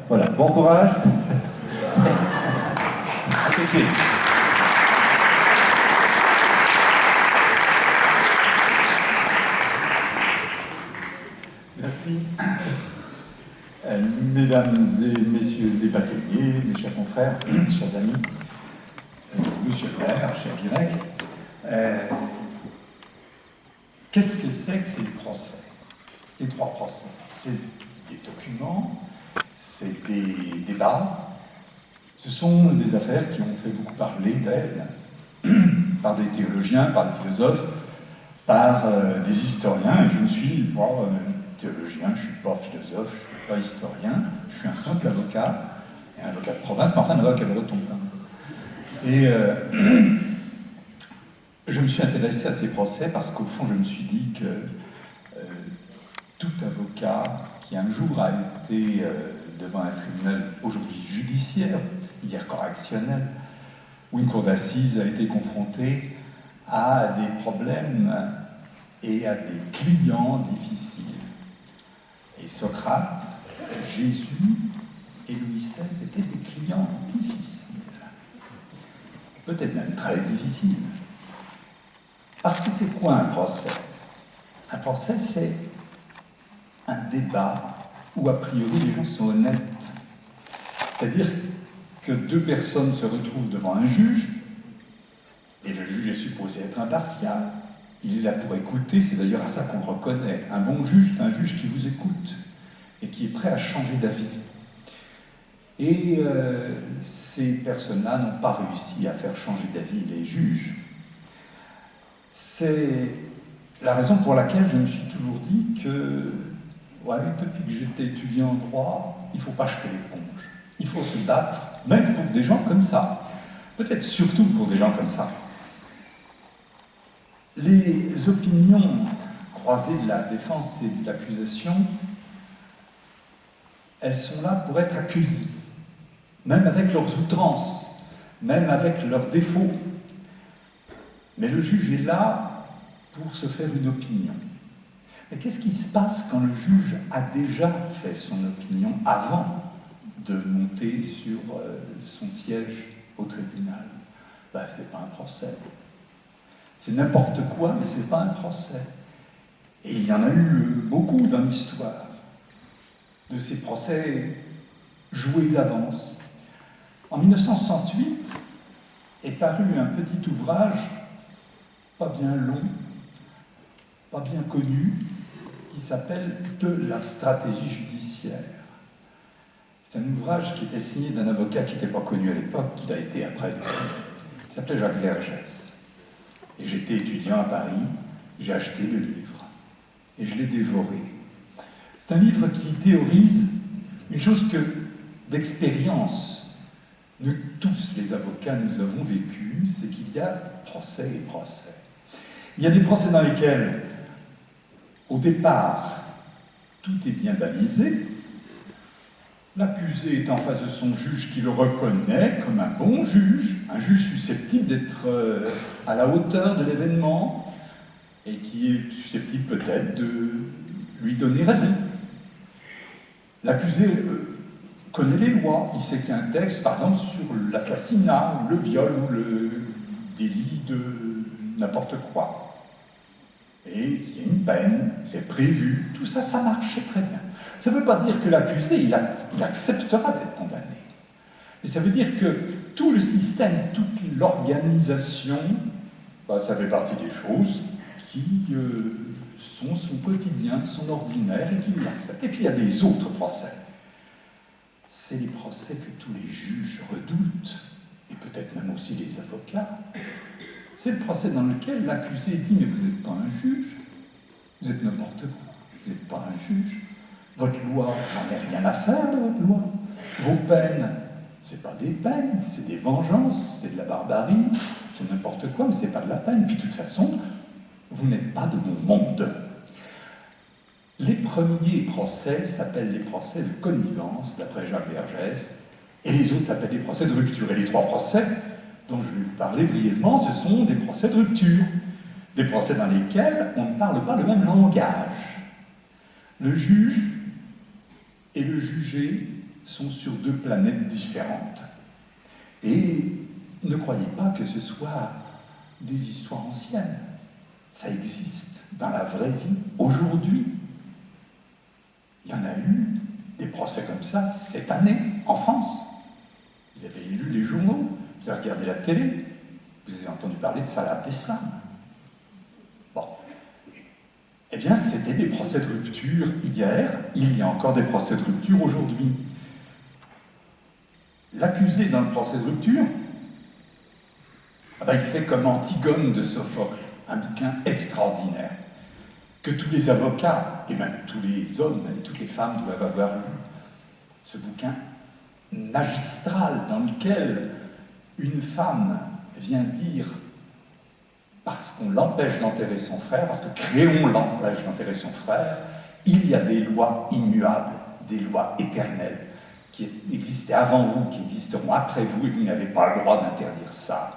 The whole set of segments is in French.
Voilà, bon courage. Attaché. Merci. Mesdames et messieurs les bâtonniers, mes chers confrères, chers amis, monsieur le maire, cher Guirec, qu'est-ce que c'est que ces procès? Ces trois procès? C'est des documents, c'est des débats, ce sont des affaires qui ont fait beaucoup parler d'elles, par des théologiens, par des philosophes, par des historiens, et je ne suis pas théologien, je ne suis pas philosophe, je ne suis pas historien, je suis un simple avocat, et un avocat de province, mais enfin un avocat breton. Et je me suis intéressé à ces procès parce qu'au fond, je me suis dit que tout avocat qui un jour a été devant un tribunal aujourd'hui judiciaire, hier correctionnel, où une cour d'assises a été confrontée à des problèmes et à des clients difficiles. Et Socrate, Jésus et Louis XVI étaient des clients difficiles. Peut-être même très difficiles. Parce que c'est quoi un procès? Un procès, c'est un débat où a priori les gens sont honnêtes. C'est-à-dire que deux personnes se retrouvent devant un juge, et le juge est supposé être impartial. Il est là pour écouter, c'est d'ailleurs à ça qu'on reconnaît. Un bon juge, c'est un juge qui vous écoute et qui est prêt à changer d'avis. Et ces personnes-là n'ont pas réussi à faire changer d'avis les juges. C'est la raison pour laquelle je me suis toujours dit que, depuis que j'étais étudiant en droit, il ne faut pas jeter l'éponge. Il faut se battre, même pour des gens comme ça. Peut-être surtout pour des gens comme ça. Les opinions croisées de la défense et de l'accusation, elles sont là pour être accueillies, même avec leurs outrances, même avec leurs défauts. Mais le juge est là pour se faire une opinion. Mais qu'est-ce qui se passe quand le juge a déjà fait son opinion avant de monter sur son siège au tribunal? C'est pas un procès. C'est n'importe quoi, mais c'est pas un procès. Et il y en a eu beaucoup dans l'histoire de ces procès joués d'avance. En 1968 est paru un petit ouvrage, pas bien long, pas bien connu, qui s'appelle « De la stratégie judiciaire ». C'est un ouvrage qui était signé d'un avocat qui n'était pas connu à l'époque, qui l'a été après, qui s'appelait Jacques Vergès. Et j'étais étudiant à Paris, j'ai acheté le livre, et je l'ai dévoré. C'est un livre qui théorise une chose que, d'expérience, nous tous les avocats, nous avons vécu, c'est qu'il y a procès et procès. Il y a des procès dans lesquels, au départ, tout est bien balisé. L'accusé est en face de son juge qui le reconnaît comme un bon juge, un juge susceptible d'être à la hauteur de l'événement et qui est susceptible peut-être de lui donner raison. L'accusé connaît les lois, il sait qu'il y a un texte, par exemple, sur l'assassinat, ou le viol, ou le délit de n'importe quoi. Et qu'il y a une peine, c'est prévu, tout ça, ça marchait très bien. Ça ne veut pas dire que l'accusé, il acceptera d'être condamné. Mais ça veut dire que tout le système, toute l'organisation, ça fait partie des choses qui sont son quotidien, son ordinaire, et qui l'acceptent. Et puis il y a des autres procès. C'est les procès que tous les juges redoutent, et peut-être même aussi les avocats. C'est le procès dans lequel l'accusé dit « Mais vous n'êtes pas un juge, vous êtes n'importe quoi, vous n'êtes pas un juge. Votre loi, j'en ai rien à faire de votre loi. Vos peines, ce n'est pas des peines, c'est des vengeances, c'est de la barbarie, c'est n'importe quoi, mais ce n'est pas de la peine. Puis de toute façon, vous n'êtes pas de mon monde. » Les premiers procès s'appellent les procès de connivence, d'après Jacques Vergès, et les autres s'appellent les procès de rupture. Et les trois procès dont je vais vous parler brièvement, ce sont des procès de rupture, des procès dans lesquels on ne parle pas le même langage. Le juge et le jugé sont sur deux planètes différentes. Et ne croyez pas que ce soit des histoires anciennes. Ça existe dans la vraie vie, aujourd'hui. Il y en a eu des procès comme ça cette année, en France. Vous avez lu les journaux, vous avez regardé la télé, vous avez entendu parler de Salah Abdeslam. Bon. Eh bien, c'était des procès de rupture hier, il y a encore des procès de rupture aujourd'hui. L'accusé dans le procès de rupture, il fait comme Antigone de Sophocle, un bouquin extraordinaire, que tous les avocats, et même tous les hommes et toutes les femmes doivent avoir lu. Ce bouquin magistral dans lequel une femme vient dire, parce qu'on l'empêche d'enterrer son frère, parce que Créon l'empêche d'enterrer son frère, il y a des lois immuables, des lois éternelles, qui existaient avant vous, qui existeront après vous, et vous n'avez pas le droit d'interdire ça.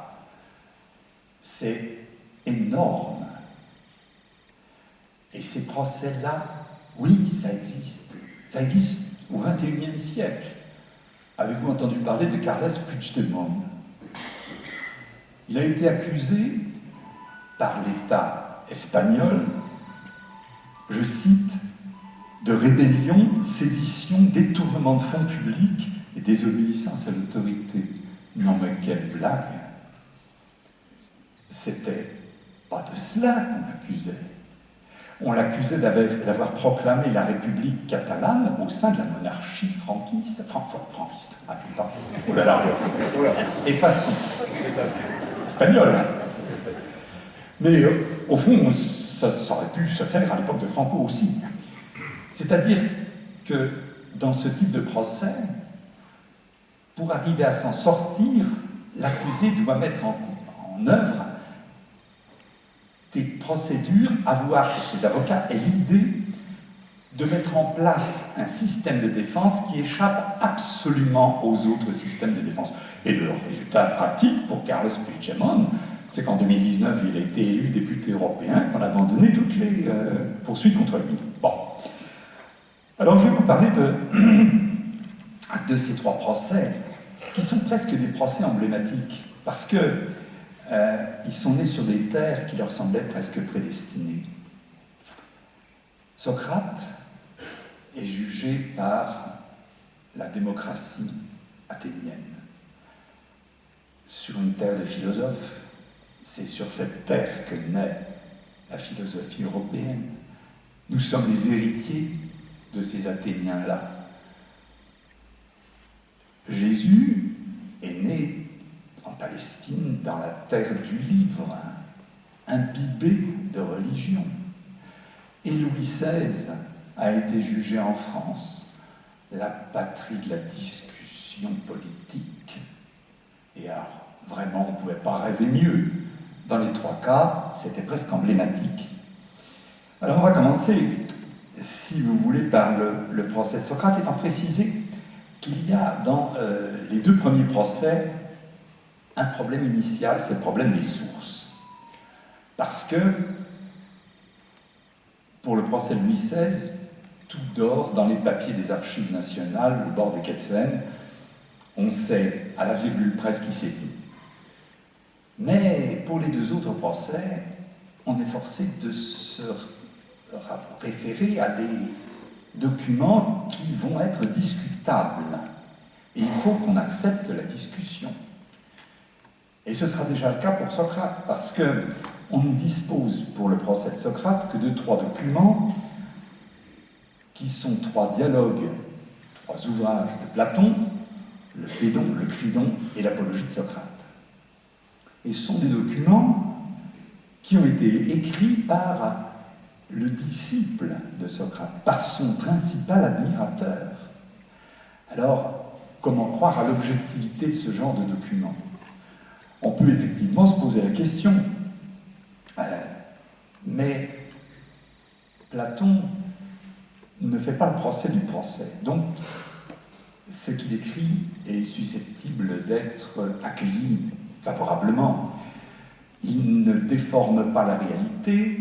C'est énorme. Et ces procès-là, oui, ça existe. Ça existe au XXIe siècle. Avez-vous entendu parler de Carles Puigdemont? Il a été accusé par l'État espagnol, je cite, de rébellion, sédition, détournement de fonds publics et désobéissance à l'autorité. Non mais quelle blague! C'était pas de cela qu'on l'accusait. On l'accusait d'avoir proclamé la République catalane au sein de la monarchie franquiste. Franquiste. Ah, putain. Oh là là. Et façon. Espagnole. Mais au fond, ça aurait pu se faire à l'époque de Franco aussi. C'est-à-dire que dans ce type de procès, pour arriver à s'en sortir, l'accusé doit mettre en œuvre des procédures, avoir que ses avocats aient l'idée de mettre en place un système de défense qui échappe absolument aux autres systèmes de défense. Et le résultat pratique pour Carles Puigdemont, c'est qu'en 2019, il a été élu député européen, qu'on a abandonné toutes les poursuites contre lui. Bon. Alors je vais vous parler de ces trois procès, qui sont presque des procès emblématiques, parce que ils sont nés sur des terres qui leur semblaient presque prédestinées. Socrate est jugé par la démocratie athénienne. Sur une terre de philosophes, c'est sur cette terre que naît la philosophie européenne. Nous sommes les héritiers de ces Athéniens-là. Jésus est né en Palestine, dans la terre du livre, imbibé de religion. Et Louis XVI a été jugé en France, la patrie de la discussion politique. Et alors, vraiment, on ne pouvait pas rêver mieux. Dans les trois cas, c'était presque emblématique. Alors, on va commencer, si vous voulez, par le procès de Socrate, étant précisé qu'il y a dans les deux premiers procès un problème initial, c'est le problème des sources. Parce que, pour le procès de Louis XVI, tout dort dans les papiers des archives nationales, au bord des quais de Seine. On sait à la virgule près ce qui s'est dit. Mais pour les deux autres procès, on est forcé de se référer à des documents qui vont être discutables. Et il faut qu'on accepte la discussion. Et ce sera déjà le cas pour Socrate, parce qu'on ne dispose pour le procès de Socrate que de trois documents qui sont trois dialogues, trois ouvrages de Platon, le Phédon, le Cridon et l'Apologie de Socrate. Et ce sont des documents qui ont été écrits par le disciple de Socrate, par son principal admirateur. Alors, comment croire à l'objectivité de ce genre de documents ? On peut effectivement se poser la question, mais Platon ne fait pas le procès du procès. Donc, ce qu'il écrit est susceptible d'être accueilli favorablement. Il ne déforme pas la réalité,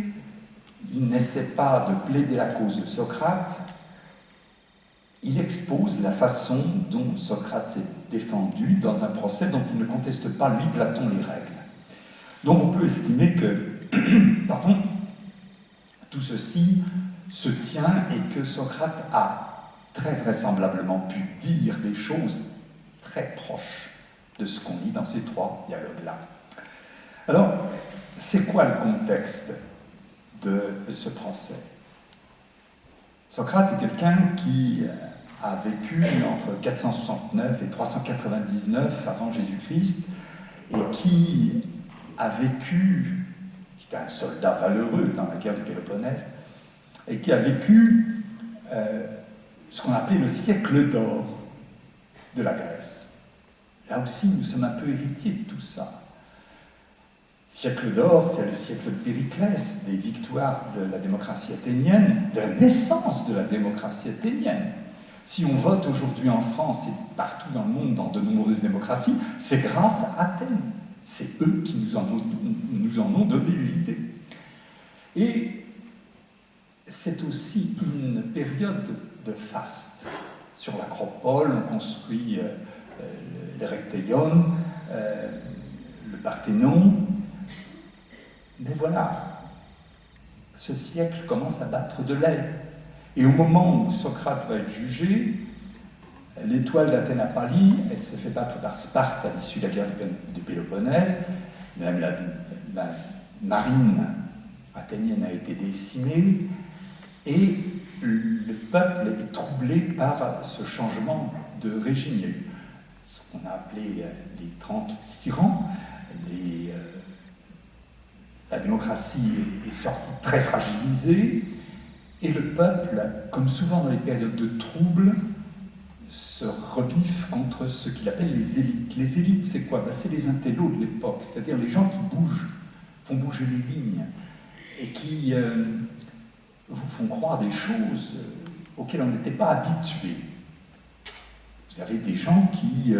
il n'essaie pas de plaider la cause de Socrate, il expose la façon dont Socrate s'est défendu dans un procès dont il ne conteste pas, lui, Platon, les règles. Donc on peut estimer que pardon, tout ceci se tient et que Socrate a très vraisemblablement pu dire des choses très proches de ce qu'on lit dans ces trois dialogues-là. Alors, c'est quoi le contexte de ce procès? Socrate est quelqu'un qui a vécu entre 469 et 399 avant Jésus-Christ et qui a vécu, qui était un soldat valeureux dans la guerre du Péloponnèse, et qui a vécu ce qu'on appelait le siècle d'or de la Grèce. Là aussi, nous sommes un peu héritiers de tout ça. Siècle d'or, c'est le siècle de Périclès, des victoires de la démocratie athénienne, de la naissance de la démocratie athénienne. Si on vote aujourd'hui en France et partout dans le monde, dans de nombreuses démocraties, c'est grâce à Athènes. C'est eux qui nous en ont donné l'idée. Et c'est aussi une période de faste. Sur l'Acropole, on construit l'Erechtheion, le Parthénon. Mais voilà, ce siècle commence à battre de l'aile. Et au moment où Socrate va être jugé, l'étoile d'Athéna-Pali, elle s'est fait battre par Sparte à l'issue de la guerre du Péloponnèse. Même la marine athénienne a été décimée. Et le peuple est troublé par ce changement de régime. Il y a eu ce qu'on a appelé les 30 tyrans. La démocratie est sortie très fragilisée, et le peuple, comme souvent dans les périodes de troubles, se rebiffe contre ce qu'il appelle les élites. Les élites, c'est quoi? C'est les intellos de l'époque, c'est-à-dire les gens qui bougent, font bouger les lignes, et qui vous font croire des choses auxquelles on n'était pas habitué. Vous avez des gens qui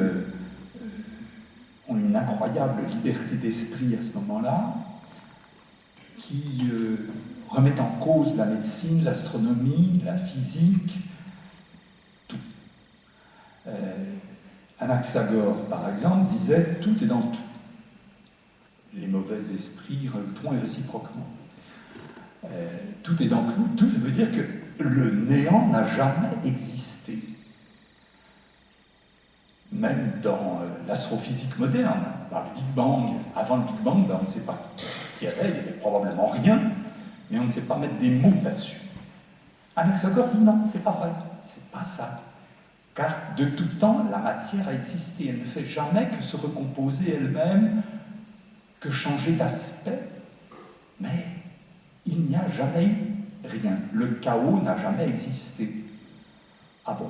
ont une incroyable liberté d'esprit à ce moment-là, qui remettent en cause la médecine, l'astronomie, la physique, tout. Anaxagore, par exemple, disait « tout est dans tout ». Les mauvais esprits rejeteront réciproquement. Tout est dans tout. Tout veut dire que le néant n'a jamais existé. Même dans l'astrophysique moderne, par le Big Bang, avant le Big Bang, on ne sait pas ce qu'il y avait probablement rien, mais on ne sait pas mettre des mots là-dessus. Anaxagore dit non, c'est pas vrai, c'est pas ça. Car de tout temps, la matière a existé, elle ne fait jamais que se recomposer elle-même, que changer d'aspect, mais il n'y a jamais eu rien. Le chaos n'a jamais existé. Ah bon?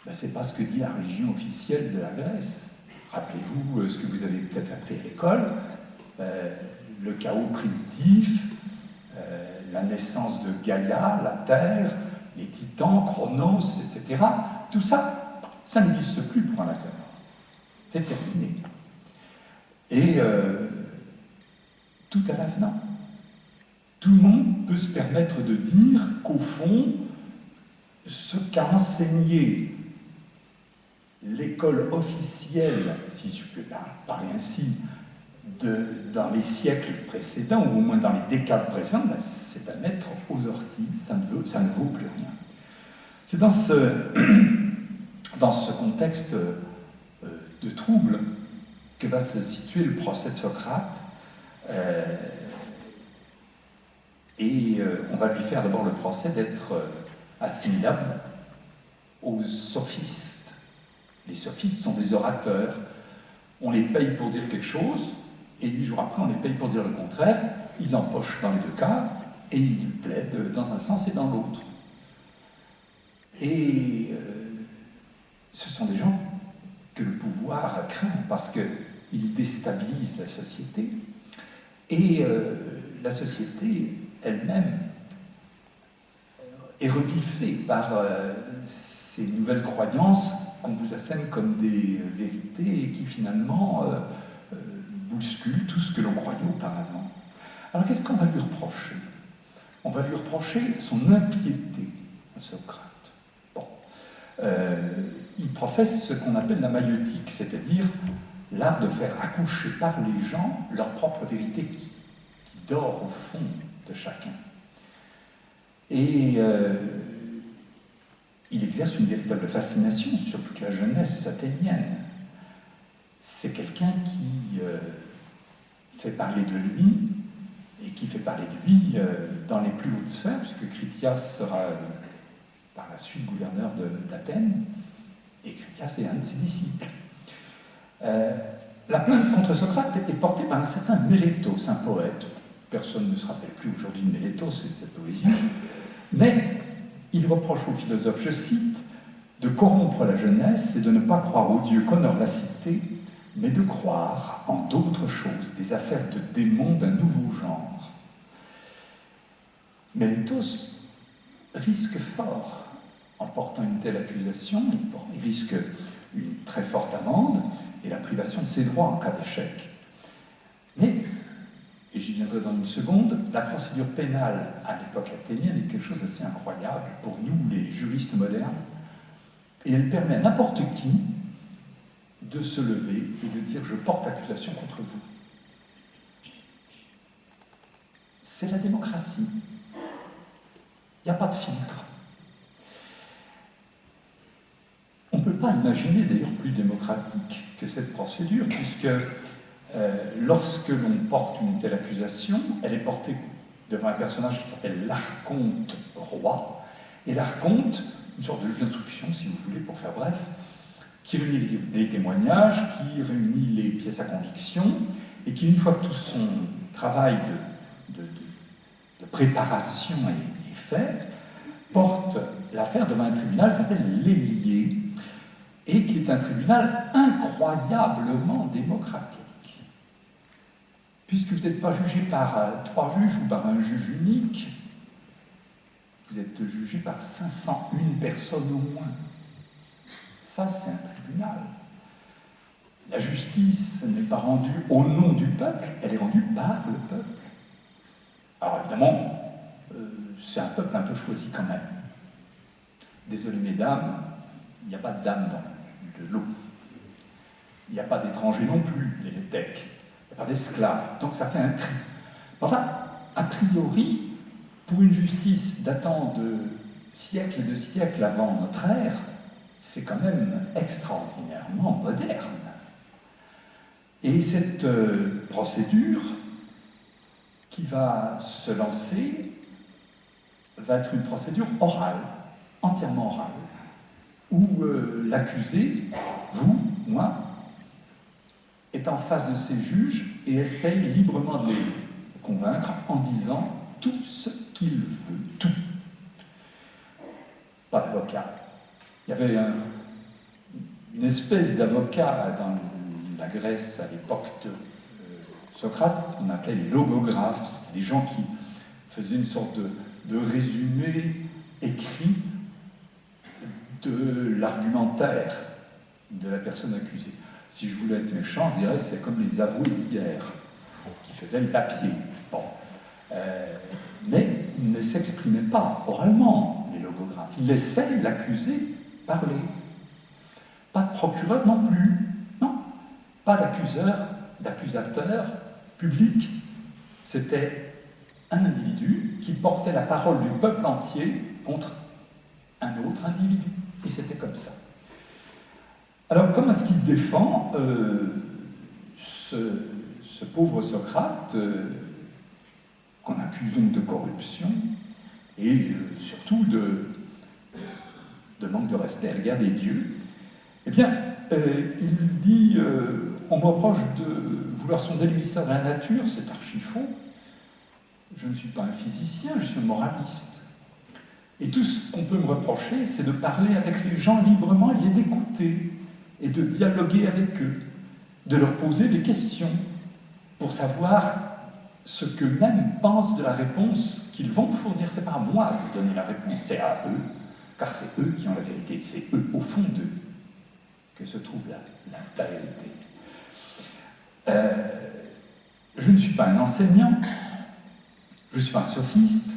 Ben, c'est pas ce que dit la religion officielle de la Grèce. Rappelez-vous ce que vous avez peut-être appris à l'école, le chaos primitif, la naissance de Gaïa, la Terre, les titans, Chronos, etc. Tout ça, ça n'existe plus pour Anaxagore. C'est terminé. Et tout à l'avenant. Tout le monde peut se permettre de dire qu'au fond, ce qu'a enseigné l'école officielle, si je peux parler ainsi, dans les siècles précédents, ou au moins dans les décades précédentes, c'est à mettre aux orties, ça ne vaut plus rien. C'est dans ce contexte de trouble que va se situer le procès de Socrate, et on va lui faire d'abord le procès d'être assimilable aux sophistes. Les sophistes sont des orateurs. On les paye pour dire quelque chose, et 8 jours après, on les paye pour dire le contraire. Ils empochent dans les deux cas, et ils plaident dans un sens et dans l'autre. Et ce sont des gens que le pouvoir craint, parce qu'ils déstabilisent la société. Et la société elle-même est rebiffée par ces nouvelles croyances qu'on vous assène comme des vérités et qui finalement bousculent tout ce que l'on croyait auparavant. Alors qu'est-ce qu'on va lui reprocher? On va lui reprocher son impiété à Socrate. Bon, il professe ce qu'on appelle la maïeutique, c'est-à-dire l'art de faire accoucher par les gens leur propre vérité qui dort au fond de chacun. Et il exerce une véritable fascination sur toute la jeunesse athénienne. C'est quelqu'un qui fait parler de lui, et qui fait parler de lui dans les plus hautes sphères, puisque Critias sera par la suite gouverneur d'Athènes, et Critias est un de ses disciples. La plainte contre Socrate est portée par un certain Mélétos, un poète. Personne ne se rappelle plus aujourd'hui de Mélétos et de cette poésie, mais il reproche au philosophe, je cite, de corrompre la jeunesse et de ne pas croire aux dieux qu'honore la cité, mais de croire en d'autres choses, des affaires de démons d'un nouveau genre. Mélétos risque fort en portant une telle accusation, il risque une très forte amende et la privation de ses droits en cas d'échec. Mais, et j'y viendrai dans une seconde, la procédure pénale à l'époque athénienne est quelque chose d'assez incroyable pour nous, les juristes modernes, et elle permet à n'importe qui de se lever et de dire « je porte accusation contre vous ». C'est la démocratie. Il n'y a pas de filtre. On ne peut pas imaginer d'ailleurs plus démocratique que cette procédure, puisque lorsque l'on porte une telle accusation, elle est portée devant un personnage qui s'appelle l'archonte roi, et l'archonte, une sorte de juge d'instruction, si vous voulez, pour faire bref, qui réunit les témoignages, qui réunit les pièces à conviction, et qui, une fois que tout son travail de préparation est fait, porte l'affaire devant un tribunal qui s'appelle l'Élié, et qui est un tribunal incroyablement démocratique. Puisque vous n'êtes pas jugé par 3 juges ou par un juge unique, vous êtes jugé par 501 personnes au moins. Ça, c'est un tribunal. La justice n'est pas rendue au nom du peuple, elle est rendue par le peuple. Alors évidemment, c'est un peuple un peu choisi quand même. Désolé mesdames, il n'y a pas de dames dans de l'eau. Il n'y a pas d'étrangers non plus, les métèques. Il n'y a pas d'esclaves. Donc ça fait un tri. Enfin, a priori, pour une justice datant de siècles et de siècles avant notre ère, c'est quand même extraordinairement moderne. Et cette procédure qui va se lancer va être une procédure orale, entièrement orale, où l'accusé, vous, moi, est en face de ses juges et essaye librement de les convaincre en disant tout ce qu'il veut, tout. Pas d'avocat. Il y avait une espèce d'avocat dans la Grèce à l'époque de Socrate, qu'on appelait les logographes, des gens qui faisaient une sorte de résumé écrit de l'argumentaire de la personne accusée. Si je voulais être méchant, je dirais que c'est comme les avoués d'hier, qui faisaient le papier. Bon. Mais ils ne s'exprimaient pas oralement, les logographes. Ils laissaient l'accusé parler. Pas de procureur non plus. Non. Pas d'accusateur public. C'était un individu qui portait la parole du peuple entier contre un autre individu. Et c'était comme ça. Alors, comment est-ce qu'il se défend, ce pauvre Socrate, qu'on accuse donc de corruption, et surtout de manque de respect à l'égard des dieux? Eh bien, il dit, on me reproche de vouloir sonder le mystère de la nature, c'est archi faux. Je ne suis pas un physicien, je suis un moraliste. Et tout ce qu'on peut me reprocher, c'est de parler avec les gens librement et de les écouter, et de dialoguer avec eux, de leur poser des questions, pour savoir ce qu'eux-mêmes pensent de la réponse qu'ils vont fournir. C'est pas à moi de donner la réponse, c'est à eux, car c'est eux qui ont la vérité, c'est eux, au fond d'eux, que se trouve la vérité. Je ne suis pas un enseignant, je ne suis pas un sophiste,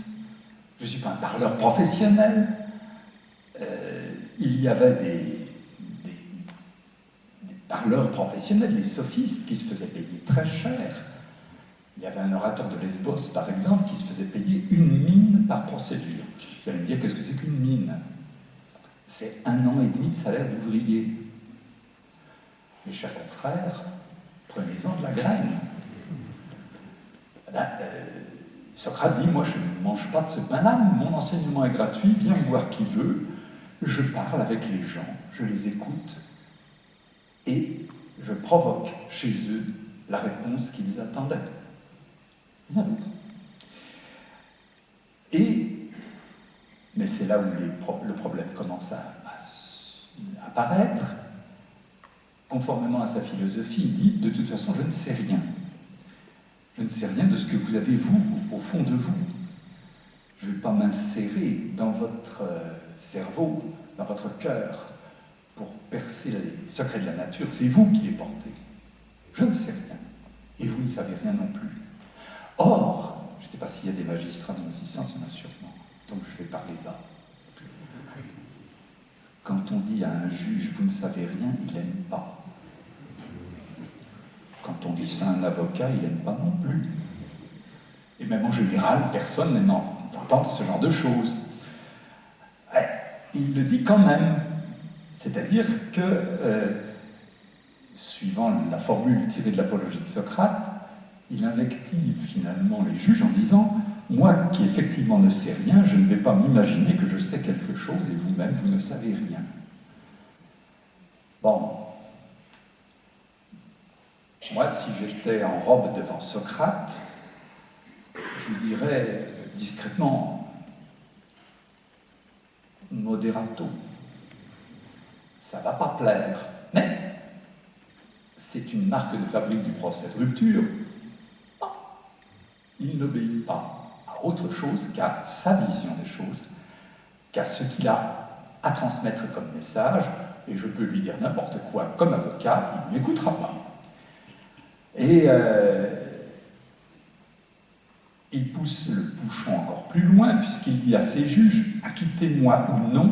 je ne suis pas un parleur professionnel. Il il y avait des parleurs professionnels, des sophistes, qui se faisaient payer très cher. Il y avait un orateur de Lesbos, par exemple, qui se faisait payer 1 mine par procédure. Vous allez me dire, qu'est-ce que c'est qu'une mine? C'est 1 an et demi de salaire d'ouvrier. Mes chers confrères, prenez-en de la graine. Socrate dit, moi je ne mange pas de ce pain-là, mon enseignement est gratuit, viens me voir qui veut, je parle avec les gens, je les écoute, et je provoque chez eux la réponse qu'ils attendaient. Rien d'autre. Mais c'est là où le problème commence à apparaître. Conformément à sa philosophie, il dit, de toute façon, je ne sais rien. Je ne sais rien de ce que vous avez, vous, au fond de vous. Je ne vais pas m'insérer dans votre cerveau, dans votre cœur, pour percer les secrets de la nature. C'est vous qui les portez. Je ne sais rien. Et vous ne savez rien non plus. Or, je ne sais pas s'il y a des magistrats dans l'assistance, il y en a sûrement. Donc je vais parler là. Quand on dit à un juge, vous ne savez rien, il n'aime pas. Quand on dit ça à un avocat, il n'aime pas non plus. Et même en général, personne n'aime entendre ce genre de choses. Il le dit quand même. C'est-à-dire que, suivant la formule tirée de l'apologie de Socrate, il invective finalement les juges en disant « Moi qui effectivement ne sais rien, je ne vais pas m'imaginer que je sais quelque chose et vous-même, vous ne savez rien. » Bon. Moi, si j'étais en robe devant Socrate, je lui dirais discrètement « Moderato ». Ça ne va pas plaire, mais c'est une marque de fabrique du procès de rupture. Non, il n'obéit pas à autre chose qu'à sa vision des choses, qu'à ce qu'il a à transmettre comme message, et je peux lui dire n'importe quoi comme avocat, il ne m'écoutera pas. Et il pousse le bouchon encore plus loin, puisqu'il dit à ses juges, acquittez-moi ou non,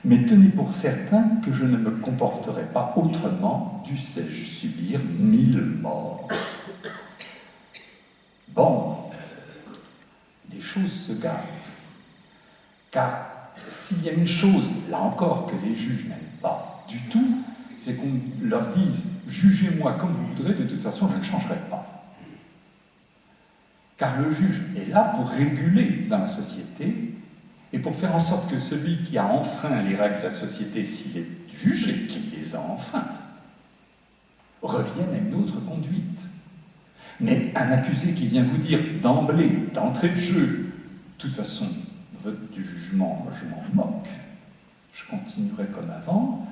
mais tenez pour certain que je ne me comporterai pas autrement, dussé-je subir 1000 morts. Bon, les choses se gâtent. Car s'il y a une chose, là encore, que les juges n'aiment pas du tout, c'est qu'on leur dise « Jugez-moi comme vous voudrez, de toute façon, je ne changerai pas. » Car le juge est là pour réguler dans la société et pour faire en sorte que celui qui a enfreint les règles de la société, s'il est jugé qu'il les a enfreintes, revienne à une autre conduite. Mais un accusé qui vient vous dire d'emblée, d'entrée de jeu, de toute façon, vote du jugement, je m'en moque, je continuerai comme avant,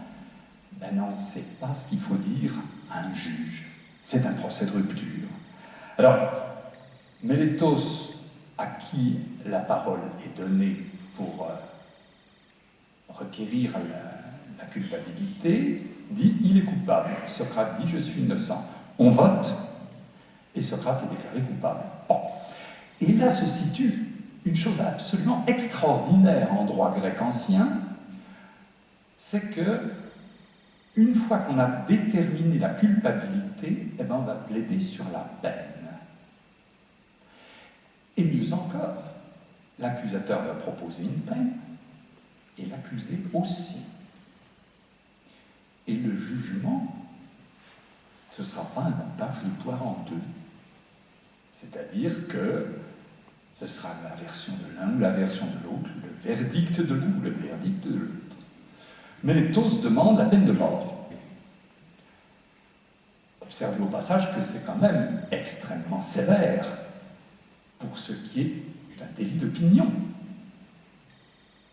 ben non, c'est pas ce qu'il faut dire à un juge. C'est un procès de rupture. Alors, Mélétos, à qui la parole est donnée pour requérir la culpabilité, dit il est coupable. Socrate dit je suis innocent. On vote et Socrate est déclaré coupable. Bon. Et là se situe une chose absolument extraordinaire en droit grec ancien, c'est que une fois qu'on a déterminé la culpabilité, eh ben on va plaider sur la peine. Et mieux encore, l'accusateur va proposer une peine et l'accusé aussi. Et le jugement, ce ne sera pas un coupage de poire en deux. C'est-à-dire que ce sera la version de l'un ou la version de l'autre, le verdict de l'un ou le verdict de l'autre. Mélétos demande la peine de mort. Observez au passage que c'est quand même extrêmement sévère pour ce qui est d'un délit d'opinion.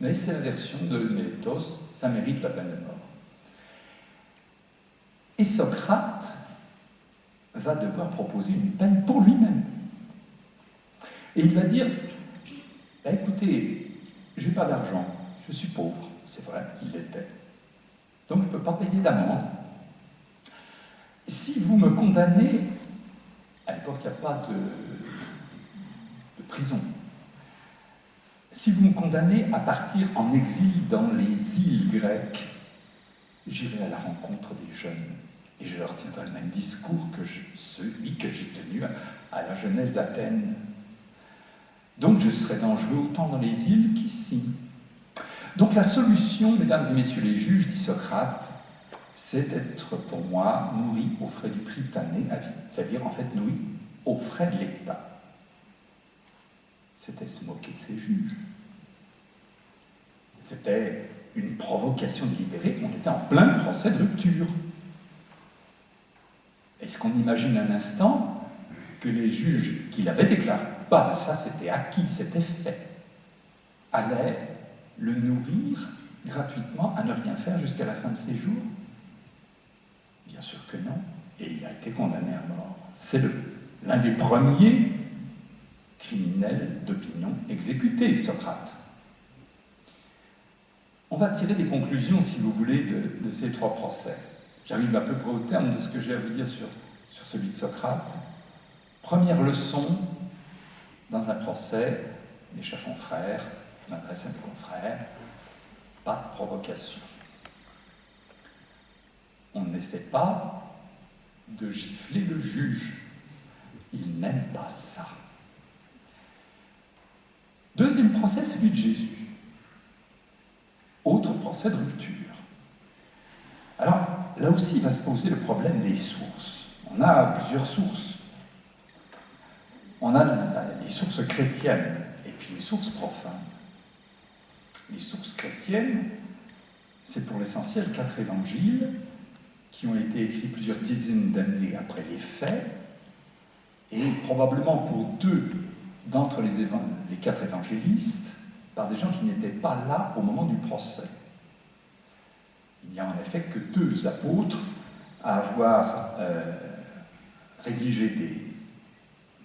Mais c'est la version de Mélétos, ça mérite la peine de mort. Et Socrate va devoir proposer une peine pour lui-même. Et il va dire, bah, écoutez, je n'ai pas d'argent, je suis pauvre, c'est vrai, il l'était. Donc je ne peux pas payer d'amende. Si vous me condamnez, à l'époque il n'y a pas de prison, si vous me condamnez à partir en exil dans les îles grecques, j'irai à la rencontre des jeunes et je leur tiendrai le même discours que celui que j'ai tenu à la jeunesse d'Athènes. Donc je serai dangereux autant dans les îles qu'ici. Donc la solution, mesdames et messieurs les juges, dit Socrate, c'est d'être pour moi nourri aux frais du Prytanée à vie, c'est-à-dire en fait nourri aux frais de l'État. C'était se moquer de ses juges. C'était une provocation délibérée, on était en plein procès de rupture. Est-ce qu'on imagine un instant que les juges qui l'avaient déclaré, bah, ça c'était acquis, c'était fait, allaient le nourrir gratuitement à ne rien faire jusqu'à la fin de ses jours? Bien sûr que non, et il a été condamné à mort. C'est l'un des premiers criminels d'opinion exécutés, Socrate. On va tirer des conclusions, si vous voulez, de ces trois procès. J'arrive à peu près au terme de ce que j'ai à vous dire sur celui de Socrate. Première leçon, dans un procès, mes chers confrères, je m'adresse à mes confrères, pas de provocation. On n'essaie pas de gifler le juge. Il n'aime pas ça. Deuxième procès, celui de Jésus. Autre procès de rupture. Alors, là aussi, il va se poser le problème des sources. On a plusieurs sources. On a les sources chrétiennes et puis les sources profanes. Les sources chrétiennes, c'est pour l'essentiel 4 évangiles qui ont été écrits plusieurs dizaines d'années après les faits, et probablement pour 2 d'entre les 4 évangélistes, par des gens qui n'étaient pas là au moment du procès. Il n'y a en effet que 2 apôtres à avoir rédigé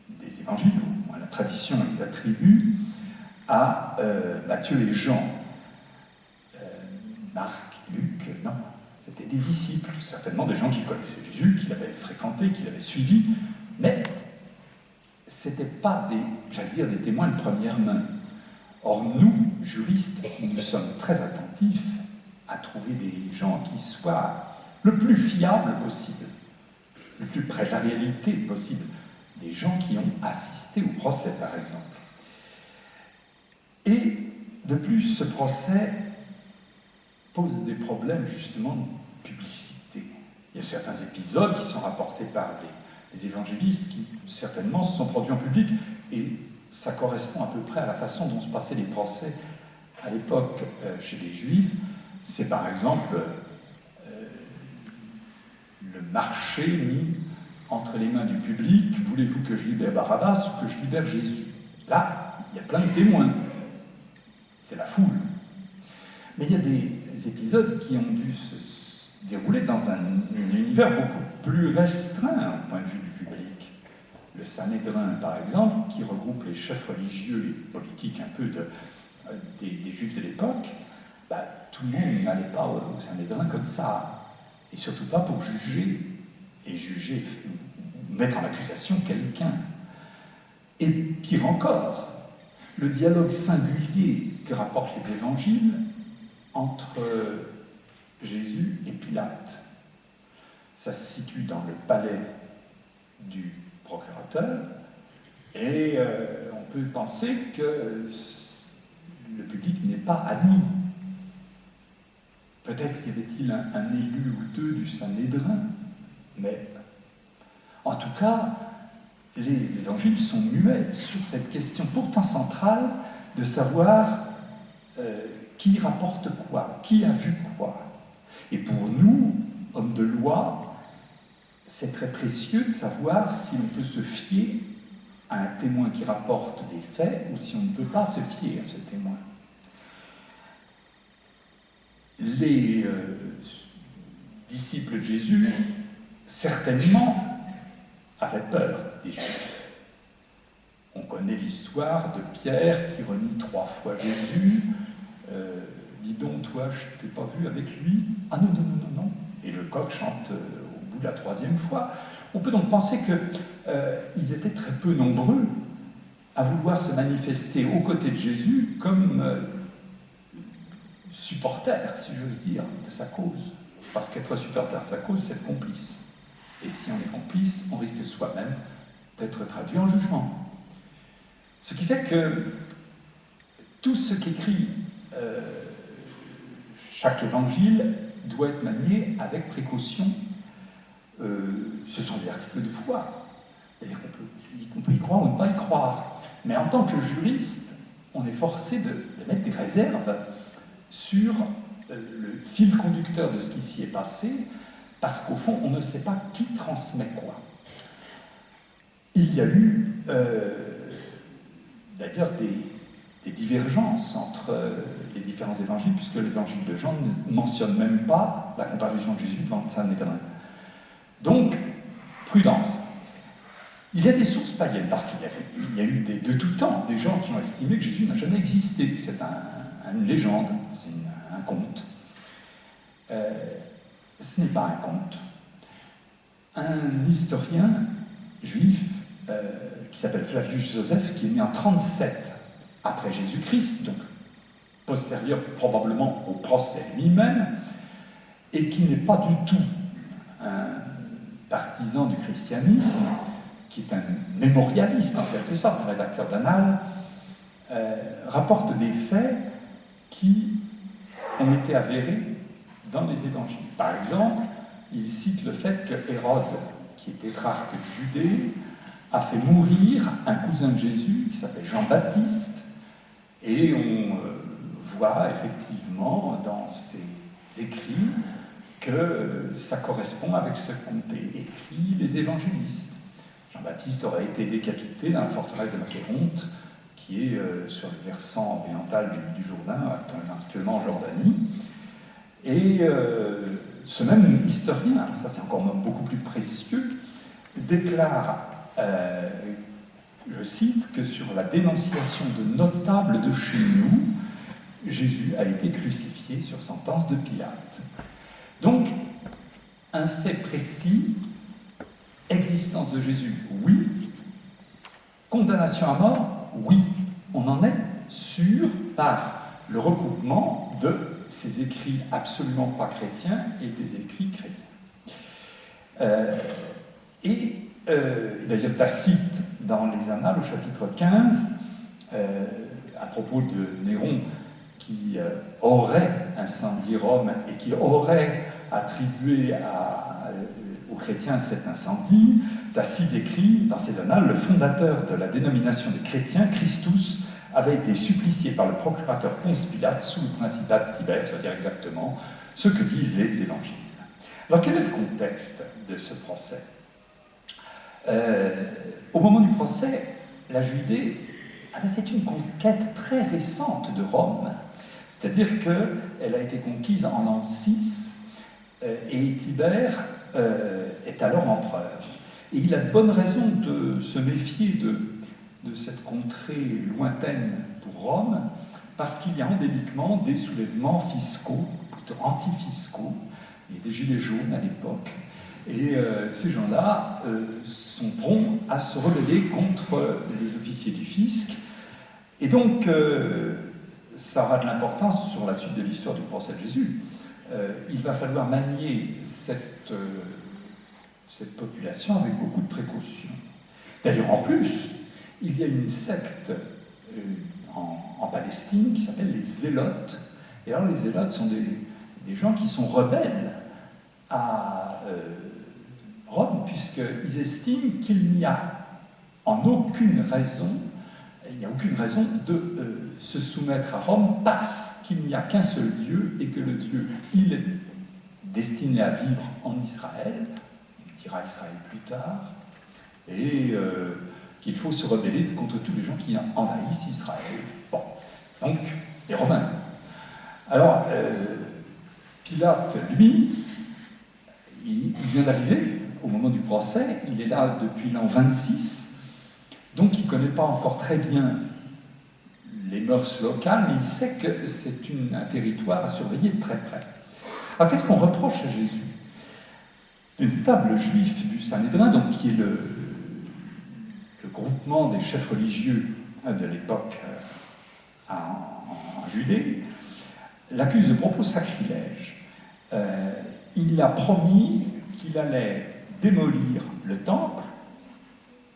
des évangiles, où la tradition les attribue à Matthieu et Jean. Marc, Luc, non, c'était des disciples, certainement des gens qui connaissaient Jésus, qui l'avaient fréquenté, qui l'avaient suivi, mais ce n'étaient pas des témoins de première main. Or, nous, juristes, nous sommes très attentifs à trouver des gens qui soient le plus fiables possible, le plus près de la réalité possible, des gens qui ont assisté au procès, par exemple. Et de plus, ce procès pose des problèmes, justement, de publicité. Il y a certains épisodes qui sont rapportés par les évangélistes qui, certainement, se sont produits en public, et ça correspond à peu près à la façon dont se passaient les procès à l'époque chez les Juifs. C'est par exemple le marché mis entre les mains du public. Voulez-vous que je libère Barabbas ou que je libère Jésus? Là, il y a plein de témoins. C'est la foule. Mais il y a des épisodes qui ont dû se dérouler dans un univers beaucoup plus restreint au point de vue du public. Le Sanhédrin, par exemple, qui regroupe les chefs religieux et politiques un peu des Juifs de l'époque, tout le monde n'allait pas au Sanhédrin comme ça, et surtout pas pour juger, mettre en accusation quelqu'un. Et pire encore, le dialogue singulier que rapportent les évangiles entre Jésus et Pilate. Ça se situe dans le palais du procurateur, et on peut penser que le public n'est pas admis. Peut-être y avait-il un élu ou 2 du Sanhédrin, mais en tout cas, les évangiles sont muets sur cette question pourtant centrale de savoir qui rapporte quoi, qui a vu quoi. Et pour nous, hommes de loi, c'est très précieux de savoir si on peut se fier à un témoin qui rapporte des faits ou si on ne peut pas se fier à ce témoin. Les disciples de Jésus, certainement, avaient peur des Juifs. On connaît l'histoire de Pierre qui renie 3 fois Jésus. Dis donc, toi, je ne t'ai pas vu avec lui. Ah non, non, non, non, non. Et le coq chante au bout de la 3e fois. On peut donc penser qu'ils étaient très peu nombreux à vouloir se manifester aux côtés de Jésus comme supporter, si j'ose dire, de sa cause. Parce qu'être supporter de sa cause, c'est être complice. Et si on est complice, on risque soi-même d'être traduit en jugement. Ce qui fait que tout ce qu'écrit chaque évangile doit être manié avec précaution. Ce sont des articles de foi. C'est-à-dire qu'on peut y croire ou ne pas y croire. Mais en tant que juriste, on est forcé de mettre des réserves sur le fil conducteur de ce qui s'y est passé, parce qu'au fond, on ne sait pas qui transmet quoi. Il y a eu d'ailleurs des divergences entre les différents évangiles, puisque l'évangile de Jean ne mentionne même pas la comparution de Jésus devant Saint Éternel. Donc, prudence. Il y a des sources païennes, parce qu'il y a eu de tout temps des gens qui ont estimé que Jésus n'a jamais existé. C'est une légende, c'est un conte. Ce n'est pas un conte. Un historien juif qui s'appelle Flavius Joseph, qui est né en 37 après Jésus-Christ, donc postérieur probablement au procès lui-même, et qui n'est pas du tout un partisan du christianisme, qui est un mémorialiste en quelque sorte, un rédacteur d'annales, rapporte des faits qui ont été avérés dans les évangiles. Par exemple, il cite le fait que Hérode, qui est tétrarque de Judée, a fait mourir un cousin de Jésus qui s'appelle Jean-Baptiste, et on voit effectivement dans ses écrits que ça correspond avec ce qu'ont écrit les évangélistes. Jean-Baptiste aurait été décapité dans la forteresse de Macéronte, qui est sur le versant oriental du Jourdain, actuellement en Jordanie. Et ce même historien, ça c'est encore beaucoup plus précieux, déclare, je cite, que sur la dénonciation de notables de chez nous, Jésus a été crucifié sur sentence de Pilate. Donc, un fait précis, existence de Jésus, oui. Condamnation à mort, oui. On en est sûr par le recoupement de ces écrits absolument pas chrétiens et des écrits chrétiens. D'ailleurs, Tacite, dans les Annales, au chapitre 15, à propos de Néron, qui aurait incendié Rome et qui aurait attribué aux chrétiens cet incendie, Tacite écrit dans ses Annales: le fondateur de la dénomination des chrétiens, Christus, avait été supplicié par le procurateur Ponce Pilate sous le principat de Tibère, c'est-à-dire exactement ce que disent les évangiles. Alors quel est le contexte de ce procès ? Au moment du procès, la Judée, c'est une conquête très récente de Rome, c'est-à-dire qu'elle a été conquise en l'an 6 et Tibère est alors empereur. Et il a de bonnes raisons de se méfier de cette contrée lointaine pour Rome, parce qu'il y a endémiquement des soulèvements fiscaux, plutôt anti-fiscaux, il y a des gilets jaunes à l'époque, et ces gens-là sont prompts à se rebeller contre les officiers du fisc, et donc ça aura de l'importance sur la suite de l'histoire du procès de Jésus. Il va falloir manier cette population avec beaucoup de précautions. D'ailleurs, en plus, il y a une secte en Palestine qui s'appelle les Zélotes. Et alors, les Zélotes sont des gens qui sont rebelles à Rome, puisqu'ils estiment qu'il n'y a aucune raison de se soumettre à Rome parce qu'il n'y a qu'un seul Dieu et que le Dieu, il est destiné à vivre en Israël, il dira Israël plus tard, et qu'il faut se rebeller contre tous les gens qui envahissent Israël. Bon, donc, les Romains. Alors, Pilate, lui, il vient d'arriver au moment du procès, il est là depuis l'an 26, donc il ne connaît pas encore très bien les mœurs locales, mais il sait que c'est un territoire à surveiller de très près. Alors, qu'est-ce qu'on reproche à Jésus ? Le notable juif du Sanhédrin, donc qui est le groupement des chefs religieux de l'époque en Judée, l'accuse de propos sacrilèges. Il a promis qu'il allait démolir le temple,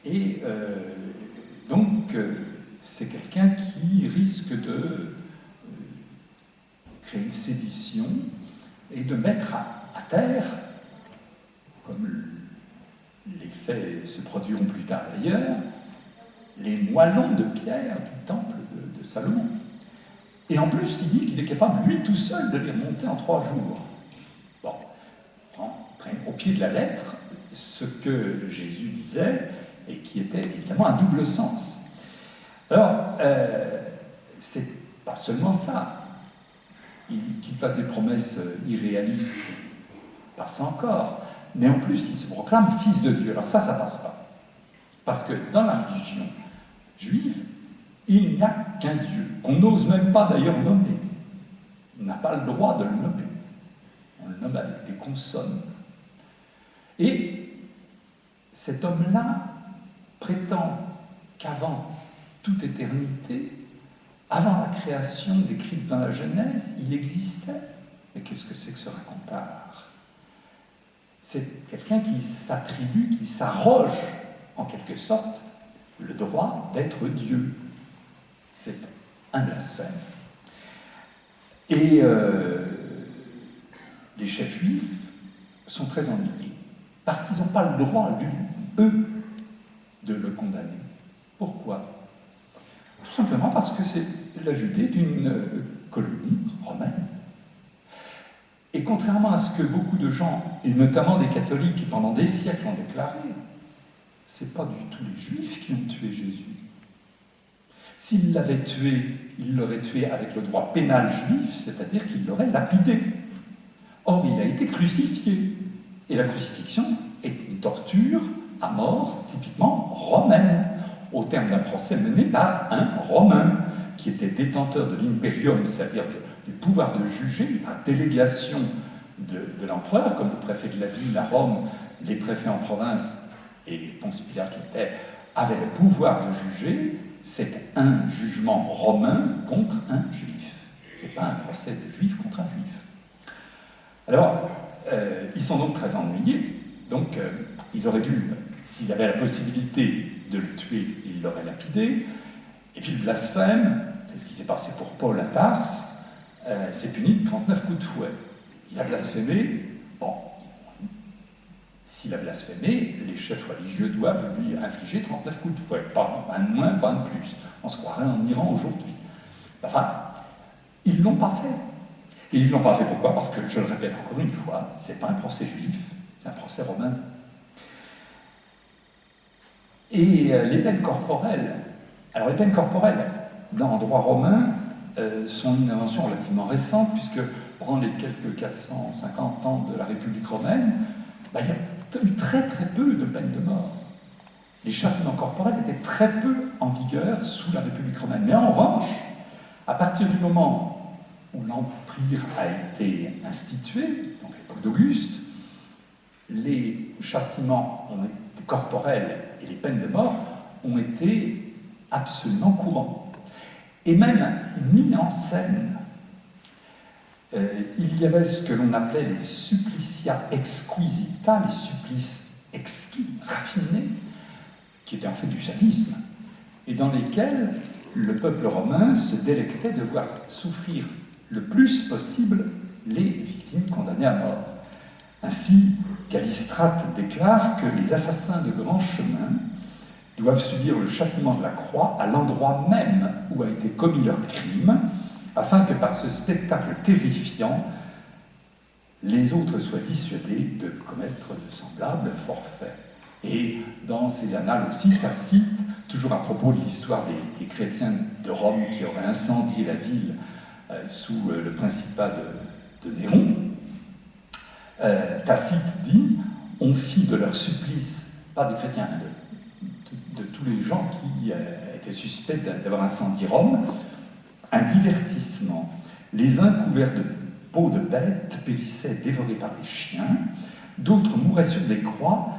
et donc c'est quelqu'un qui risque de créer une sédition et de mettre à terre, comme les faits se produiront plus tard d'ailleurs, les moellons de pierre du temple de Salomon. Et en plus, il dit qu'il est capable, lui tout seul, de les remonter en 3 jours. Bon, prennent au pied de la lettre ce que Jésus disait, et qui était évidemment un double sens. Alors, c'est pas seulement ça. Qu'il fasse des promesses irréalistes, passe encore. Mais en plus, il se proclame fils de Dieu. Alors ça passe pas. Parce que dans la religion juive, il n'y a qu'un Dieu, qu'on n'ose même pas d'ailleurs nommer. On n'a pas le droit de le nommer. On le nomme avec des consonnes. Et cet homme-là prétend qu'avant toute éternité, avant la création décrite dans la Genèse, il existait. Mais qu'est-ce que c'est que ce racontard? C'est quelqu'un qui s'attribue, qui s'arroge, en quelque sorte, le droit d'être Dieu. C'est un blasphème. Et les chefs juifs sont très ennuyés, parce qu'ils n'ont pas le droit, eux, de le condamner. Pourquoi? Tout simplement parce que la Judée est une colonie romaine. Et contrairement à ce que beaucoup de gens, et notamment des catholiques, qui pendant des siècles ont déclaré, ce n'est pas du tout les Juifs qui ont tué Jésus. S'ils l'avaient tué, ils l'auraient tué avec le droit pénal juif, c'est-à-dire qu'ils l'auraient lapidé. Or, il a été crucifié. Et la crucifixion est une torture à mort, typiquement romaine, au terme d'un procès mené par un Romain, qui était détenteur de l'imperium, c'est-à-dire du pouvoir de juger, par délégation de l'empereur, comme le préfet de la ville à Rome, les préfets en province et Ponce Pilate avaient le pouvoir de juger. C'est un jugement romain contre un juif. Ce n'est pas un procès de juif contre un juif. Alors, ils sont donc très ennuyés. Donc, ils auraient dû, s'ils avaient la possibilité de le tuer, ils l'auraient lapidé. Et puis le blasphème, c'est ce qui s'est passé pour Paul à Tarse, c'est puni de 39 coups de fouet. Il a blasphémé. Bon, s'il a blasphémé, les chefs religieux doivent lui infliger 39 coups de fouet. Pas un de moins, pas un de plus. On se croirait en Iran aujourd'hui. Enfin, ils ne l'ont pas fait. Et ils ne l'ont pas fait pourquoi? Parce que, je le répète encore une fois, ce n'est pas un procès juif, c'est un procès romain. Et les peines corporelles. Alors, les peines corporelles, dans le droit romain, sont une invention relativement récente, puisque pendant les quelques 450 ans de la République romaine, il y a eu très très peu de peines de mort. Les châtiments corporels étaient très peu en vigueur sous la République romaine. Mais en revanche, à partir du moment où l'Empire a été institué, donc à l'époque d'Auguste, les châtiments corporels et les peines de mort ont été absolument courants. Et même mis en scène. Il y avait ce que l'on appelait les supplicia exquisita, les supplices exquis, raffinés, qui étaient en fait du sadisme, et dans lesquels le peuple romain se délectait de voir souffrir le plus possible les victimes condamnées à mort. Ainsi, Callistrate déclare que les assassins de grand chemin doivent subir le châtiment de la croix à l'endroit même où a été commis leur crime, afin que par ce spectacle terrifiant, les autres soient dissuadés de commettre de semblables forfaits. Et dans ces annales aussi, Tacite, toujours à propos de l'histoire des chrétiens de Rome qui auraient incendié la ville sous le principat de Néron, Tacite dit « On fit de leur supplice, pas des chrétiens, de tous les gens qui étaient suspects d'avoir incendié Rome, un divertissement. Les uns couverts de peaux de bêtes périssaient dévorés par les chiens, d'autres mouraient sur des croix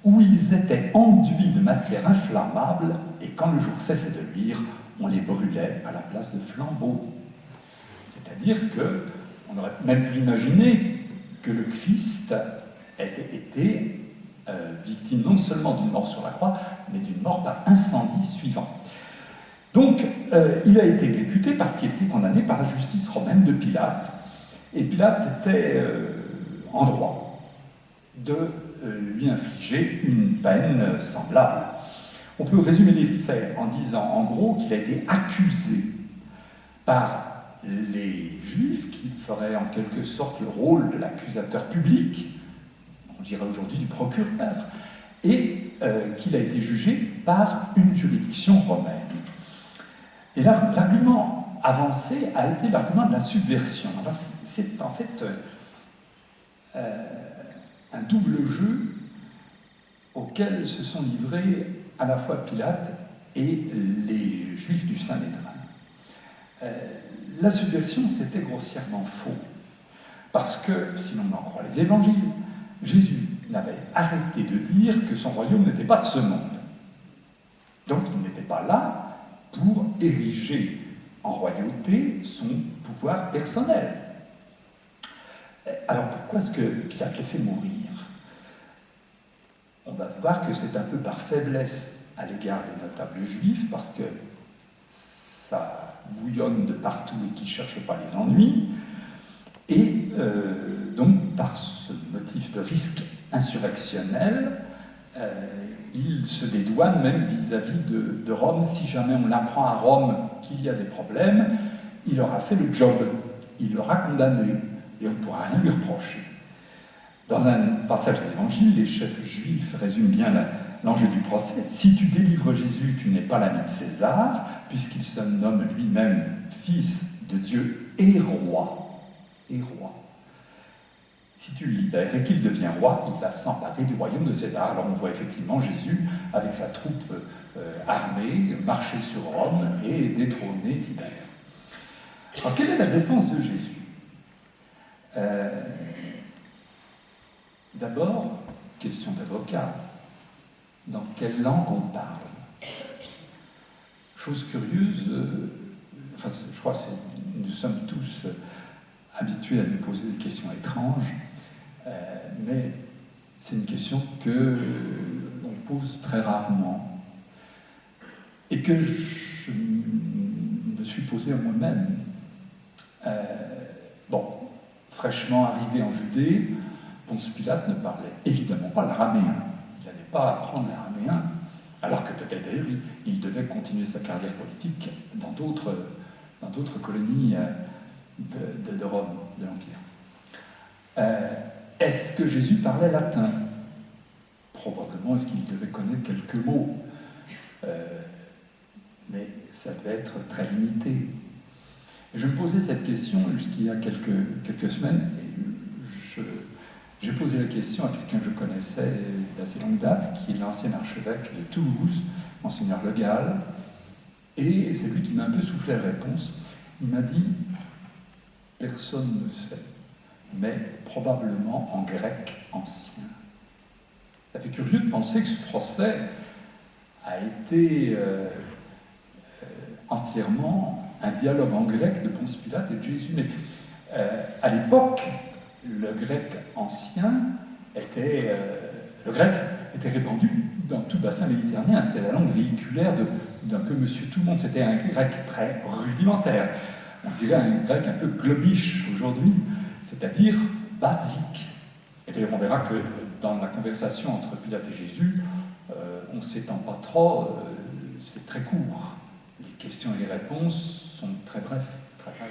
où ils étaient enduits de matière inflammable et quand le jour cessait de luire, on les brûlait à la place de flambeaux. C'est-à-dire qu'on aurait même pu imaginer que le Christ ait été victime non seulement d'une mort sur la croix, mais d'une mort par incendie suivant. Donc, il a été exécuté parce qu'il était condamné par la justice romaine de Pilate. Et Pilate était en droit de lui infliger une peine semblable. On peut résumer les faits en disant, en gros, qu'il a été accusé par les Juifs, qui feraient en quelque sorte le rôle de l'accusateur public, on dirait aujourd'hui du procureur, et qu'il a été jugé par une juridiction romaine. Et là, l'argument avancé a été l'argument de la subversion. Alors, c'est en fait un double jeu auquel se sont livrés à la fois Pilate et les Juifs du Saint-Médrin. La subversion, c'était grossièrement faux. Parce que, si l'on en croit les évangiles, Jésus n'avait arrêté de dire que son royaume n'était pas de ce monde. Donc il n'était pas là pour ériger en royauté son pouvoir personnel. Alors pourquoi est-ce que Pilate le fait mourir? On va voir que c'est un peu par faiblesse à l'égard des notables juifs, parce que ça bouillonne de partout et qu'ils ne cherchent pas les ennuis, et donc par ce motif de risque insurrectionnel, il se dédouane même vis-à-vis de Rome. Si jamais on apprend à Rome qu'il y a des problèmes, il aura fait le job, il l'aura condamné, et on ne pourra rien lui reprocher. Dans un passage des évangiles, les chefs juifs résument bien l'enjeu du procès. Si tu délivres Jésus, tu n'es pas l'ami de César, puisqu'il se nomme lui-même fils de Dieu et roi. Et roi. Si tu le libères et qu'il devient roi, il va s'emparer du royaume de César. Alors on voit effectivement Jésus, avec sa troupe armée, marcher sur Rome et détrôner Tibère. Alors quelle est la défense de Jésus? D'abord, question d'avocat. Dans quelle langue on parle? Chose curieuse, je crois que nous sommes tous habitués à nous poser des questions étranges, mais c'est une question que l'on pose très rarement et que je me suis posée à moi-même. Fraîchement arrivé en Judée, Ponce Pilate ne parlait évidemment pas l'araméen. Il n'allait pas apprendre l'araméen, alors que peut-être d'ailleurs il devait continuer sa carrière politique dans d'autres colonies de Rome, de l'Empire. Est-ce que Jésus parlait latin? Probablement, est-ce qu'il devait connaître quelques mots? Mais ça devait être très limité. Et je me posais cette question jusqu'il y a quelques semaines, et j'ai posé la question à quelqu'un que je connaissais d'assez longue date, qui est l'ancien archevêque de Toulouse, Monseigneur Le Gall, et c'est lui qui m'a un peu soufflé la réponse. Il m'a dit « Personne ne sait, mais probablement en grec ancien ». Ça fait curieux de penser que ce procès a été entièrement un dialogue en grec de Ponce Pilate et de Jésus. Mais à l'époque, le grec ancien était répandu dans tout le bassin méditerranéen. C'était la langue véhiculaire d'un peu monsieur tout le monde. C'était un grec très rudimentaire. On dirait un grec un peu globiche aujourd'hui, c'est-à-dire basique. Et d'ailleurs, on verra que dans la conversation entre Pilate et Jésus, on ne s'étend pas trop, c'est très court. Les questions et les réponses sont très brefs, très brefs.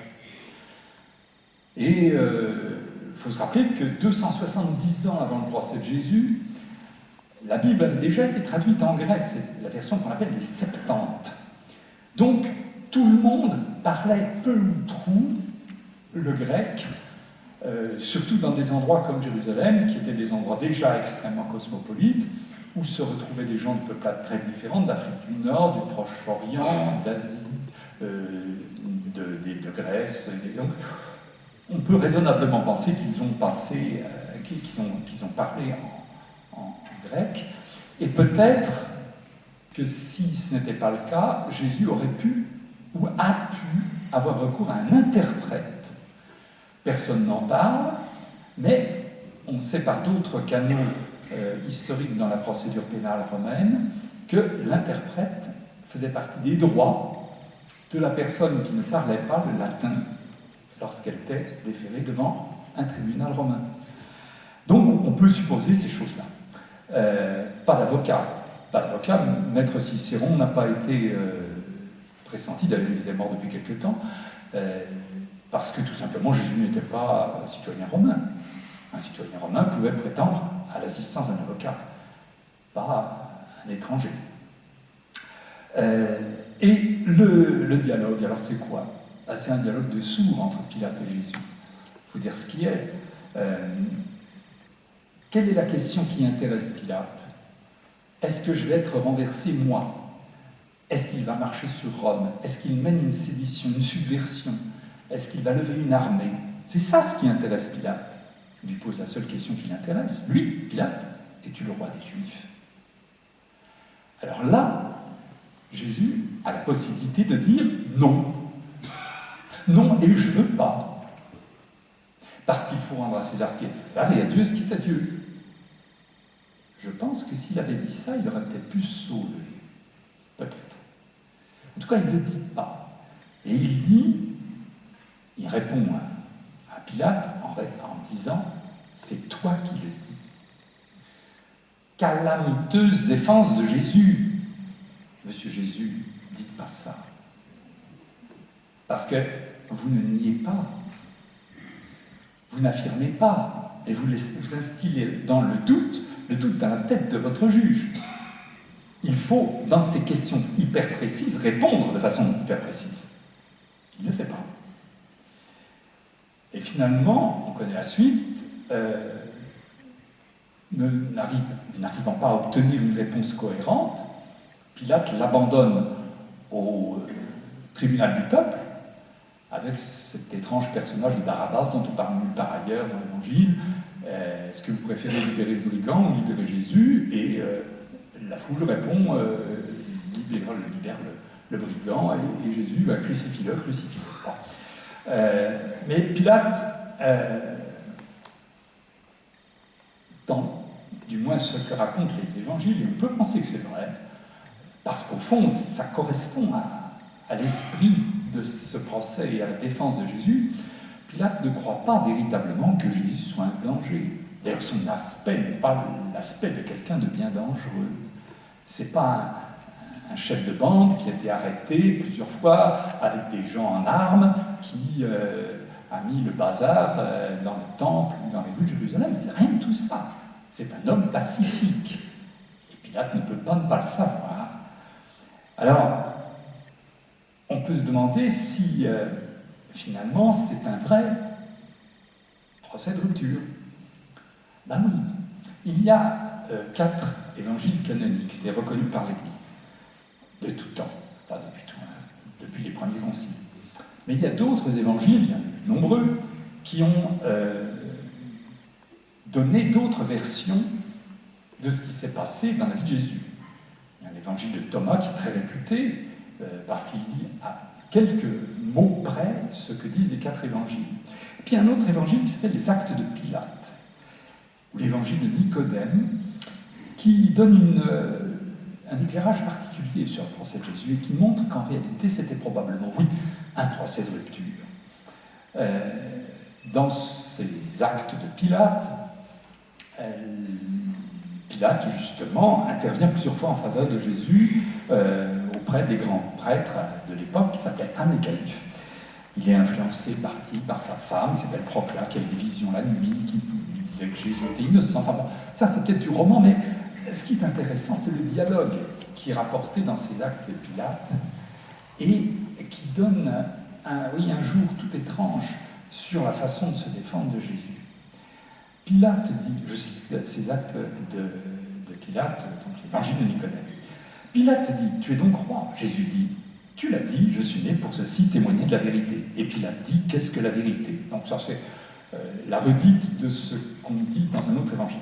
Et il faut se rappeler que 270 ans avant le procès de Jésus, la Bible avait déjà été traduite en grec, c'est la version qu'on appelle les Septante. Donc, tout le monde parlait peu ou prou le grec, surtout dans des endroits comme Jérusalem, qui étaient des endroits déjà extrêmement cosmopolites, où se retrouvaient des gens de peuplades très différentes, d'Afrique du Nord, du Proche-Orient, d'Asie, de Grèce. Donc, on peut raisonnablement penser qu'ils ont parlé en grec, et peut-être que si ce n'était pas le cas, Jésus aurait pu ou a pu avoir recours à un interprète. Personne n'en parle, mais on sait par d'autres canaux historiques dans la procédure pénale romaine que l'interprète faisait partie des droits de la personne qui ne parlait pas le latin lorsqu'elle était déférée devant un tribunal romain. Donc on peut supposer ces choses-là. Pas d'avocat. Maître Cicéron n'a pas été pressenti, d'ailleurs il était mort depuis quelque temps, parce que tout simplement Jésus n'était pas citoyen romain. Un citoyen romain pouvait prétendre à l'assistance d'un avocat, pas un étranger. Et le dialogue, alors c'est quoi? C'est un dialogue de sourds entre Pilate et Jésus. Il faut dire ce qui est. Quelle est la question qui intéresse Pilate? Est-ce que je vais être renversé, moi? Est-ce qu'il va marcher sur Rome? Est-ce qu'il mène une sédition, une subversion? Est-ce qu'il va lever une armée? C'est ça ce qui intéresse Pilate. Il lui pose la seule question qui l'intéresse. Lui, Pilate, es-tu le roi des Juifs? Alors là, Jésus a la possibilité de dire non. Non, et je ne veux pas. Parce qu'il faut rendre à César ce qui est à César et à Dieu ce qui est à Dieu. Je pense que s'il avait dit ça, il aurait peut-être pu se sauver. Peut-être. En tout cas, il ne le dit pas. Et il répond à Pilate en disant « C'est toi qui le dis ». Calamiteuse défense de Jésus. Monsieur Jésus, dites pas ça. Parce que vous ne niez pas. Vous n'affirmez pas. Et vous instillez dans le doute dans la tête de votre juge. Il faut, dans ces questions hyper précises, répondre de façon hyper précise. Il ne le fait pas. Et finalement, on connaît la suite, n'arrivant pas à obtenir une réponse cohérente, Pilate l'abandonne au tribunal du peuple, avec cet étrange personnage de Barabbas dont on parle nulle part ailleurs dans l'Évangile. Est-ce que vous préférez libérer ce brigand ou libérer Jésus? Et la foule répond libère le brigand, et Jésus crucifie-le. Mais Pilate, du moins ce que racontent les évangiles, et on peut penser que c'est vrai, parce qu'au fond, ça correspond à l'esprit de ce procès et à la défense de Jésus. Pilate ne croit pas véritablement que Jésus soit un danger. D'ailleurs, son aspect n'est pas l'aspect de quelqu'un de bien dangereux. C'est pas un chef de bande qui a été arrêté plusieurs fois avec des gens en armes, qui a mis le bazar dans le temple ou dans les rues de Jérusalem. C'est rien de tout ça. C'est un homme pacifique. Et Pilate ne peut pas ne pas le savoir. Alors, on peut se demander si, finalement, c'est un vrai procès de rupture. Ben oui, il y a 4 évangiles canoniques, c'est reconnu par l'Église, de tout temps, enfin depuis les premiers conciles. Mais il y a d'autres évangiles, il y en a eu nombreux, qui ont donné d'autres versions de ce qui s'est passé dans la vie de Jésus. Il y a l'évangile de Thomas qui est très réputé, parce qu'il dit à quelques mots près ce que disent les 4 évangiles. Et puis un autre évangile qui s'appelle les Actes de Pilate, ou l'évangile de Nicodème, qui donne un éclairage particulier sur le procès de Jésus et qui montre qu'en réalité c'était probablement, oui, un procès de rupture. Dans ces actes de Pilate, Pilate, justement, intervient plusieurs fois en faveur de Jésus auprès des grands prêtres de l'époque qui s'appelaient Anne et Caïphe. Il est influencé par sa femme, qui s'appelle Procla, qui a eu des visions la nuit, qui lui disait que Jésus était innocent. Enfin bon, ça c'est peut-être du roman, mais ce qui est intéressant, c'est le dialogue qui est rapporté dans ces actes de Pilate et qui donne un jour tout étrange sur la façon de se défendre de Jésus. Pilate dit, je cite ces actes de Pilate, donc l'évangile de Nicodème. Pilate dit, tu es donc roi. Jésus dit, tu l'as dit, je suis né pour ceci témoigner de la vérité. Et Pilate dit, qu'est-ce que la vérité? Donc ça c'est la redite de ce qu'on dit dans un autre évangile.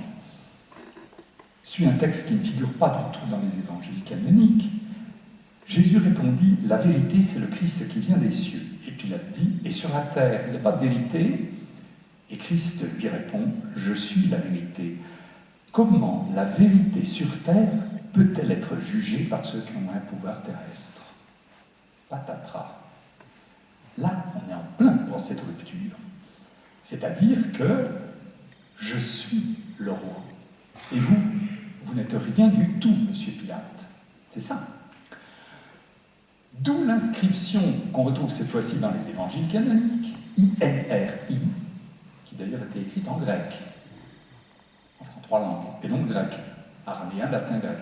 suit un texte qui ne figure pas du tout dans les évangiles canoniques. Jésus répondit, « La vérité, c'est le Christ qui vient des cieux. » Et Pilate dit, « Et sur la terre, il n'y a pas de vérité ?» Et Christ lui répond, « Je suis la vérité. Comment la vérité sur terre peut-elle être jugée par ceux qui ont un pouvoir terrestre ?» Patatras. Là, on est en plein dans cette rupture. C'est-à-dire que je suis le roi. Et vous, vous n'êtes rien du tout, monsieur Pilate. C'est ça. D'où l'inscription qu'on retrouve cette fois-ci dans les évangiles canoniques, INRI, qui d'ailleurs était écrite en grec, enfin en 3 langues, et donc grec, araméen, latin, grec.